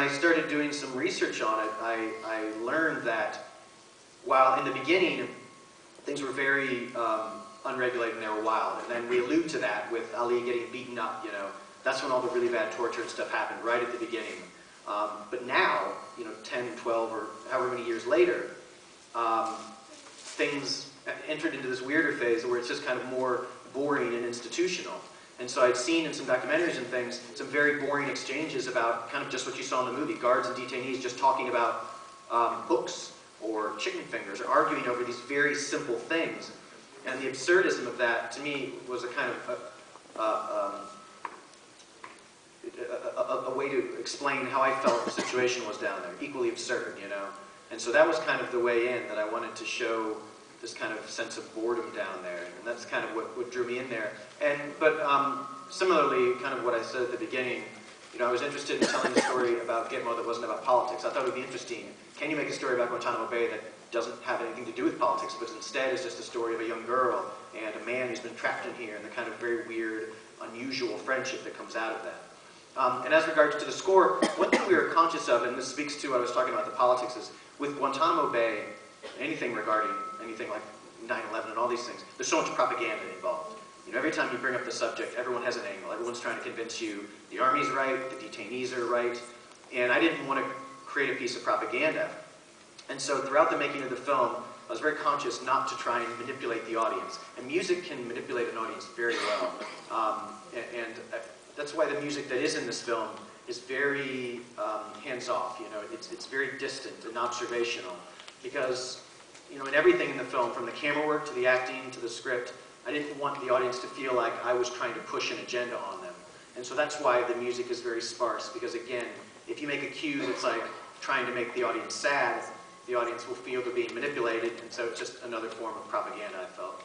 I started doing some research on it, I learned that while in the beginning things were very unregulated and they were wild, and then we allude to that with Ali getting beaten up, you know, that's when all the really bad torture and stuff happened, right at the beginning. But now, you know, 10, 12, or however many years later, things entered into this weirder phase where it's just kind of more boring and institutional. And so I'd seen in some documentaries and things some very boring exchanges about kind of just what you saw in the movie, guards and detainees just talking about books or chicken fingers or arguing over these very simple things. And the absurdism of that, to me, was a kind of a way to explain how I felt the situation was down there, equally absurd, you know. And so that was kind of the way in, that I wanted to show this kind of sense of boredom down there, and that's kind of what drew me in there. But similarly, kind of what I said at the beginning, you know, I was interested in telling a story about Gitmo that wasn't about politics. I thought it would be interesting. Can you make a story about Guantanamo Bay that doesn't have anything to do with politics, but instead is just a story of a young girl and a man who's been trapped in here, and the kind of very weird, unusual friendship that comes out of that. And as regards to the score, one thing we were conscious of, and this speaks to what I was talking about, the politics, is with Guantanamo Bay, anything regarding anything like 9/11 and all these things, there's so much propaganda involved. You know, every time you bring up the subject, everyone has an angle. Everyone's trying to convince you the Army's right, the detainees are right, and I didn't want to create a piece of propaganda. And so throughout the making of the film, I was very conscious not to try and manipulate the audience. And music can manipulate an audience very well. That's why the music that is in this film is very hands-off. You know, it's very distant and observational, because, you know, in everything in the film, from the camera work to the acting to the script, I didn't want the audience to feel like I was trying to push an agenda on them. And so that's why the music is very sparse, because again, if you make a cue that's like trying to make the audience sad, the audience will feel they're being manipulated, and so it's just another form of propaganda, I felt.